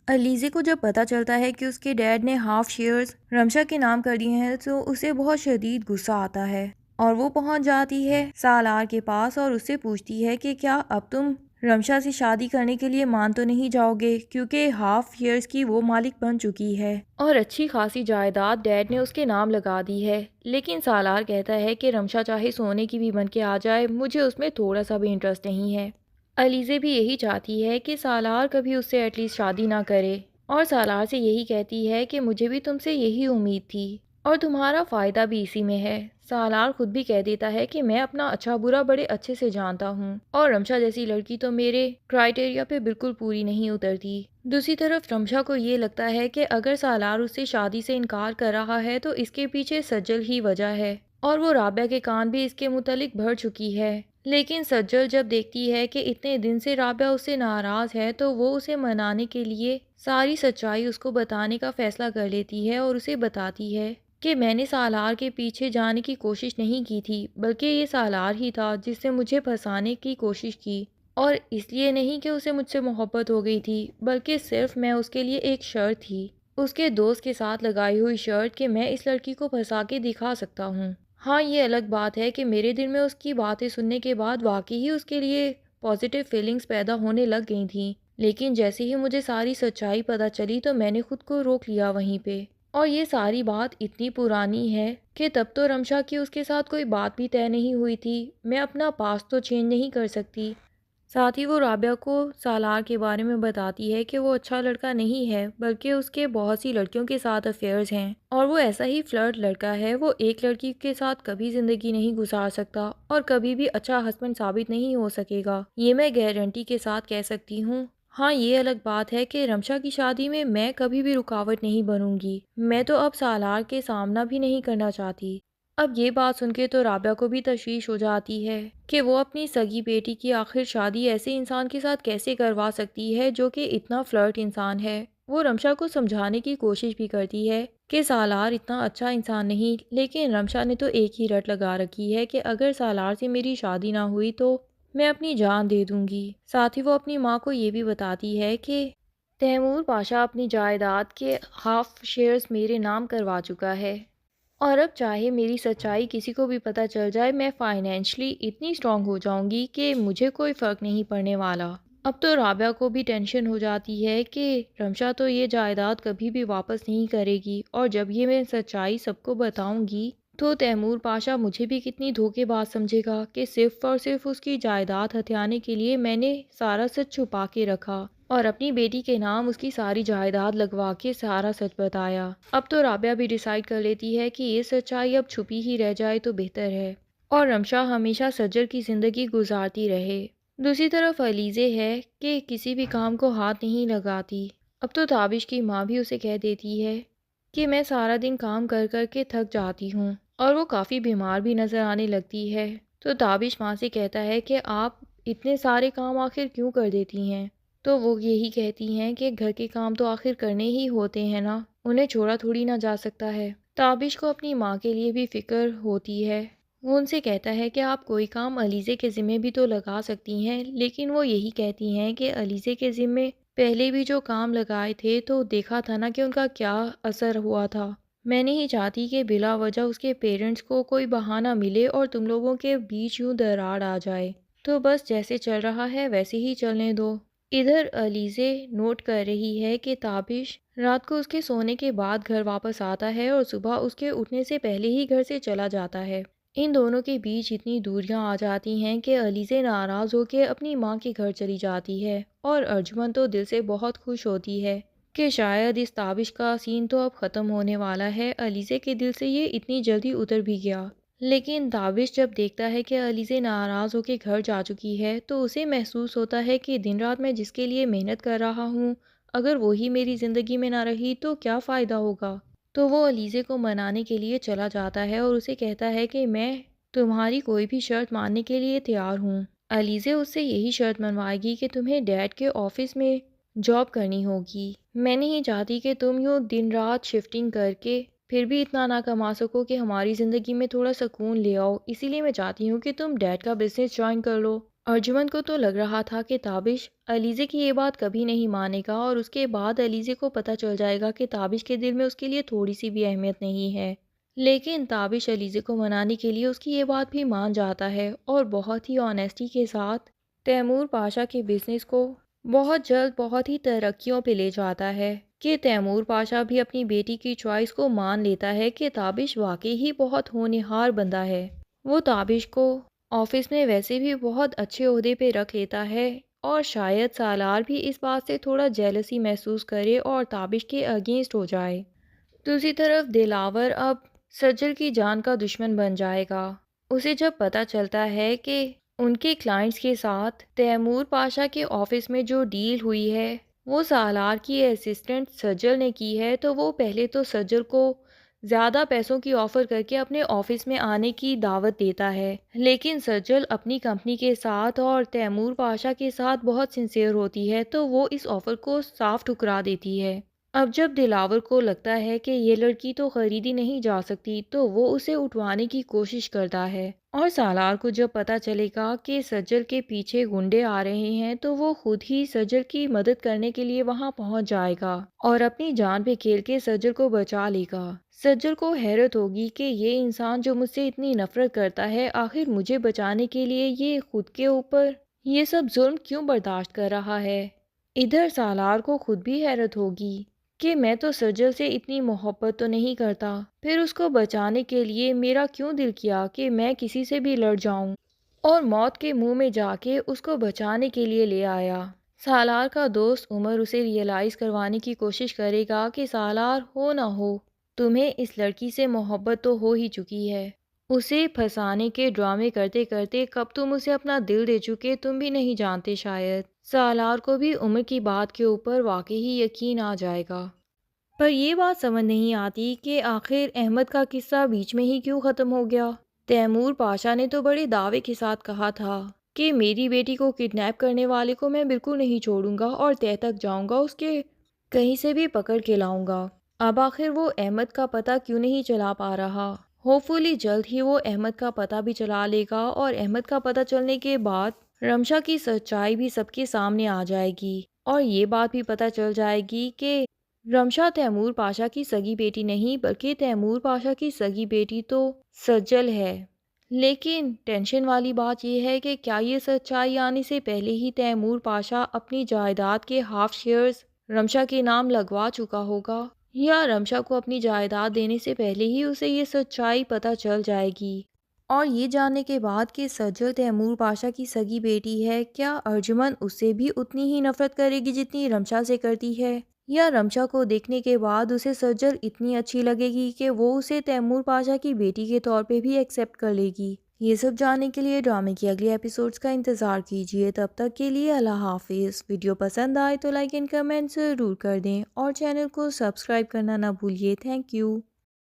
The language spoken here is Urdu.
علیزے کو جب پتہ چلتا ہے کہ اس کے ڈیڈ نے ہاف شیئرز رمشا کے نام کر دیے ہیں تو اسے بہت شدید غصہ آتا ہے اور وہ پہنچ جاتی ہے سالار کے پاس اور اس سے پوچھتی ہے کہ کیا اب تم رمشا سے شادی کرنے کے لیے مان تو نہیں جاؤ گے، کیونکہ ہاف شیئرز کی وہ مالک بن چکی ہے اور اچھی خاصی جائیداد ڈیڈ نے اس کے نام لگا دی ہے۔ لیکن سالار کہتا ہے کہ رمشا چاہے سونے کی بھی بن کے آ جائے، مجھے اس میں تھوڑا سا بھی انٹرسٹ نہیں ہے۔ علیزے بھی یہی چاہتی ہے کہ سالار کبھی اس سے ایٹ لیسٹ شادی نہ کرے اور سالار سے یہی کہتی ہے کہ مجھے بھی تم سے یہی امید تھی اور تمہارا فائدہ بھی اسی میں ہے۔ سالار خود بھی کہہ دیتا ہے کہ میں اپنا اچھا برا بڑے اچھے سے جانتا ہوں اور رمشا جیسی لڑکی تو میرے کرائیٹیریا پہ بالکل پوری نہیں اترتی۔ دوسری طرف رمشا کو یہ لگتا ہے کہ اگر سالار اس سے شادی سے انکار کر رہا ہے تو اس کے پیچھے سجل ہی وجہ ہے اور وہ رابعہ کے کان بھی اس کے متعلق بھر چکی ہے۔ لیکن سجل جب دیکھتی ہے کہ اتنے دن سے رابعہ اس سے ناراض ہے تو وہ اسے منانے کے لیے ساری سچائی اس کو بتانے کا فیصلہ کر لیتی ہے اور اسے بتاتی ہے کہ میں نے سالار کے پیچھے جانے کی کوشش نہیں کی تھی، بلکہ یہ سالار ہی تھا جس نے مجھے پھنسانے کی کوشش کی، اور اس لیے نہیں کہ اسے مجھ سے محبت ہو گئی تھی، بلکہ صرف میں اس کے لیے ایک شرط تھی، اس کے دوست کے ساتھ لگائی ہوئی شرط کہ میں اس لڑکی کو پھنسا کے دکھا سکتا ہوں۔ ہاں یہ الگ بات ہے کہ میرے دل میں اس کی باتیں سننے کے بعد واقعی ہی اس کے لیے پازیٹیو فیلنگز پیدا ہونے لگ گئی تھیں، لیکن جیسے ہی مجھے ساری سچائی پتہ چلی تو میں نے خود کو روک لیا وہیں پہ۔ اور یہ ساری بات اتنی پرانی ہے کہ تب تو رمشا کی اس کے ساتھ کوئی بات بھی طے نہیں ہوئی تھی، میں اپنا پاسٹ تو چینج نہیں کر سکتی۔ ساتھ ہی وہ رابعہ کو سالار کے بارے میں بتاتی ہے کہ وہ اچھا لڑکا نہیں ہے، بلکہ اس کے بہت سی لڑکیوں کے ساتھ افیئرز ہیں اور وہ ایسا ہی فلرٹ لڑکا ہے، وہ ایک لڑکی کے ساتھ کبھی زندگی نہیں گزار سکتا اور کبھی بھی اچھا ہسبینڈ ثابت نہیں ہو سکے گا، یہ میں گارنٹی کے ساتھ کہہ سکتی ہوں۔ ہاں یہ الگ بات ہے کہ رمشا کی شادی میں کبھی بھی رکاوٹ نہیں بنوں گی، میں تو اب سالار کے سامنا بھی نہیں کرنا چاہتی۔ اب یہ بات سن کے تو رابعہ کو بھی تشویش ہو جاتی ہے کہ وہ اپنی سگی بیٹی کی آخر شادی ایسے انسان کے ساتھ کیسے کروا سکتی ہے جو کہ اتنا فلرٹ انسان ہے۔ وہ رمشا کو سمجھانے کی کوشش بھی کرتی ہے کہ سالار اتنا اچھا انسان نہیں، لیکن رمشا نے تو ایک ہی رٹ لگا رکھی ہے کہ اگر سالار سے میری شادی نہ ہوئی تو میں اپنی جان دے دوں گی۔ ساتھ ہی وہ اپنی ماں کو یہ بھی بتاتی ہے کہ تیمور پاشا اپنی جائیداد کے ہاف شیئرز میرے نام کروا چکا ہے اور اب چاہے میری سچائی کسی کو بھی پتہ چل جائے، میں فائنینشلی اتنی اسٹرانگ ہو جاؤں گی کہ مجھے کوئی فرق نہیں پڑنے والا۔ اب تو رابعہ کو بھی ٹینشن ہو جاتی ہے کہ رمشا تو یہ جائیداد کبھی بھی واپس نہیں کرے گی اور جب یہ میں سچائی سب کو بتاؤں گی تو تیمور پاشا مجھے بھی کتنی دھوکے باز سمجھے گا کہ صرف اور صرف اس کی جائیداد ہتھیانے کے لیے میں نے سارا سچ چھپا کے رکھا اور اپنی بیٹی کے نام اس کی ساری جائیداد لگوا کے سارا سچ بتایا۔ اب تو رابعہ بھی ڈیسائیڈ کر لیتی ہے کہ یہ سچائی اب چھپی ہی رہ جائے تو بہتر ہے اور رمشا ہمیشہ سجر کی زندگی گزارتی رہے۔ دوسری طرف علیزے ہے کہ کسی بھی کام کو ہاتھ نہیں لگاتی۔ اب تو تابش کی ماں بھی اسے کہہ دیتی ہے کہ میں سارا دن کام کر کر کے تھک جاتی ہوں اور وہ کافی بیمار بھی نظر آنے لگتی ہے، تو تابش ماں سے کہتا ہے کہ آپ اتنے سارے کام آخر کیوں کر دیتی ہیں؟ تو وہ یہی کہتی ہیں کہ گھر کے کام تو آخر کرنے ہی ہوتے ہیں نا، انہیں چھوڑا تھوڑی نہ جا سکتا ہے۔ تابش کو اپنی ماں کے لیے بھی فکر ہوتی ہے، وہ ان سے کہتا ہے کہ آپ کوئی کام علیزے کے ذمے بھی تو لگا سکتی ہیں، لیکن وہ یہی کہتی ہیں کہ علیزے کے ذمے پہلے بھی جو کام لگائے تھے تو دیکھا تھا نا کہ ان کا کیا اثر ہوا تھا، میں نہیں چاہتی کہ بلا وجہ اس کے پیرنٹس کو کوئی بہانہ ملے اور تم لوگوں کے بیچ یوں دراڑ آ جائے، تو بس جیسے چل رہا ہے ویسے ہی چلنے دو۔ ادھر علیزے نوٹ کر رہی ہے کہ تابش رات کو اس کے سونے کے بعد گھر واپس آتا ہے اور صبح اس کے اٹھنے سے پہلے ہی گھر سے چلا جاتا ہے۔ ان دونوں کے بیچ اتنی دوریاں آ جاتی ہیں کہ علیزے ناراض ہو کے اپنی ماں کے گھر چلی جاتی ہے اور ارجمن تو دل سے بہت خوش ہوتی ہے کہ شاید اس تابش کا سین تو اب ختم ہونے والا ہے۔ علیزے کے دل سے یہ اتنی جلدی اتر بھی گیا، لیکن تابش جب دیکھتا ہے کہ علیزے ناراض ہو کے گھر جا چکی ہے تو اسے محسوس ہوتا ہے کہ دن رات میں جس کے لیے محنت کر رہا ہوں اگر وہی میری زندگی میں نہ رہی تو کیا فائدہ ہوگا۔ تو وہ علیزے کو منانے کے لیے چلا جاتا ہے اور اسے کہتا ہے کہ میں تمہاری کوئی بھی شرط ماننے کے لیے تیار ہوں۔ علیزے اس سے یہی شرط منوائے گی کہ تمہیں ڈیڈ کے آفس میں جاب کرنی ہوگی، میں نہیں چاہتی کہ تم یوں دن رات شفٹنگ کر کے پھر بھی اتنا نہ کما سکو کہ ہماری زندگی میں تھوڑا سکون لے آؤ، اسی لیے میں چاہتی ہوں کہ تم ڈیڈ کا بزنس جوائن کر لو۔ ارجمن کو تو لگ رہا تھا کہ تابش علیزے کی یہ بات کبھی نہیں مانے گا اور اس کے بعد علیزے کو پتہ چل جائے گا کہ تابش کے دل میں اس کے لیے تھوڑی سی بھی اہمیت نہیں ہے۔ لیکن تابش علیزے کو منانے کے لیے اس کی یہ بات بھی مان جاتا ہے اور بہت ہی آنیسٹی کے ساتھ تیمور پاشا کے بزنس کو بہت جلد بہت ہی ترقیوں پہ لے جاتا ہے کہ تیمور پاشا بھی اپنی بیٹی کی چوائس کو مان لیتا ہے کہ تابش واقعی ہی بہت ہونہار بندہ ہے۔ وہ تابش کو آفس میں ویسے بھی بہت اچھے عہدے پہ رکھ لیتا ہے اور شاید سالار بھی اس بات سے تھوڑا جیلسی محسوس کرے اور تابش کے اگینسٹ ہو جائے۔ دوسری طرف دلاور اب سجل کی جان کا دشمن بن جائے گا۔ اسے جب پتہ چلتا ہے کہ ان کے کلائنٹس کے ساتھ تیمور پاشا کے آفس میں جو ڈیل ہوئی ہے وہ سالار کی اسسٹنٹ سجل نے کی ہے، تو وہ پہلے تو سجل کو زیادہ پیسوں کی آفر کر کے اپنے آفس میں آنے کی دعوت دیتا ہے، لیکن سجل اپنی کمپنی کے ساتھ اور تیمور پاشا کے ساتھ بہت سنسیئر ہوتی ہے تو وہ اس آفر کو صاف ٹھکرا دیتی ہے۔ اب جب دلاور کو لگتا ہے کہ یہ لڑکی تو خریدی نہیں جا سکتی تو وہ اسے اٹھوانے کی کوشش کرتا ہے، اور سالار کو جب پتہ چلے گا کہ سجل کے پیچھے گنڈے آ رہے ہیں تو وہ خود ہی سجل کی مدد کرنے کے لیے وہاں پہنچ جائے گا اور اپنی جان پہ کھیل کے سجل کو بچا لے گا۔ سجل کو حیرت ہوگی کہ یہ انسان جو مجھ سے اتنی نفرت کرتا ہے آخر مجھے بچانے کے لیے یہ خود کے اوپر یہ سب ظلم کیوں برداشت کر رہا ہے۔ ادھر سالار کو خود بھی حیرت ہوگی کہ میں تو سجل سے اتنی محبت تو نہیں کرتا، پھر اس کو بچانے کے لیے میرا کیوں دل کیا کہ میں کسی سے بھی لڑ جاؤں اور موت کے منہ میں جا کے اس کو بچانے کے لیے لے آیا۔ سالار کا دوست عمر اسے ریئلائز کروانے کی کوشش کرے گا کہ سالار ہو نہ ہو تمہیں اس لڑکی سے محبت تو ہو ہی چکی ہے، اسے پھنسانے کے ڈرامے کرتے کرتے کب تم اسے اپنا دل دے چکے تم بھی نہیں جانتے شاید۔ سالار کو بھی عمر کی بات کے اوپر واقعی یقین آ جائے گا، پر یہ بات سمجھ نہیں آتی کہ آخر احمد کا قصہ بیچ میں ہی کیوں ختم ہو گیا۔ تیمور پاشا نے تو بڑے دعوے کے ساتھ کہا تھا کہ میری بیٹی کو کڈنیپ کرنے والے کو میں بالکل نہیں چھوڑوں گا اور تہ تک جاؤں گا، اس کے کہیں سے بھی پکڑ کے لاؤں گا۔ اب آخر وہ احمد کا پتہ کیوں نہیں چلا پا رہا؟ ہوپ فلی جلد ہی وہ احمد کا پتہ بھی چلا لے گا اور احمد کا پتہ چلنے کے بعد رمشا کی سچائی بھی سب کے سامنے آ جائے گی اور یہ بات بھی پتہ چل جائے گی کہ رمشا تیمور پاشا کی سگی بیٹی نہیں بلکہ تیمور پاشا کی سگی بیٹی تو سجل ہے۔ لیکن ٹینشن والی بات یہ ہے کہ کیا یہ سچائی آنے سے پہلے ہی تیمور پاشا اپنی جائیداد کے ہاف شیئرز رمشا کے نام لگوا چکا ہوگا، یا رمشا کو اپنی جائیداد دینے سے پہلے ہی اسے یہ سچائی پتہ چل جائے گی؟ اور یہ جاننے کے بعد کہ سجل تیمور پاشا کی سگی بیٹی ہے، کیا ارجمن اس سے بھی اتنی ہی نفرت کرے گی جتنی رمشا سے کرتی ہے، یا رمشا کو دیکھنے کے بعد اسے سجل اتنی اچھی لگے گی کہ وہ اسے تیمور پاشا کی بیٹی کے طور پہ بھی ایکسیپٹ کر لے گی؟ یہ سب جاننے کے لیے ڈرامے کی اگلی ایپیسوڈز کا انتظار کیجیے۔ تب تک کے لیے اللہ حافظ۔ ویڈیو پسند آئے تو لائک اینڈ کمنٹ ضرور کر دیں اور چینل کو سبسکرائب کرنا نہ بھولیے۔ Thank you.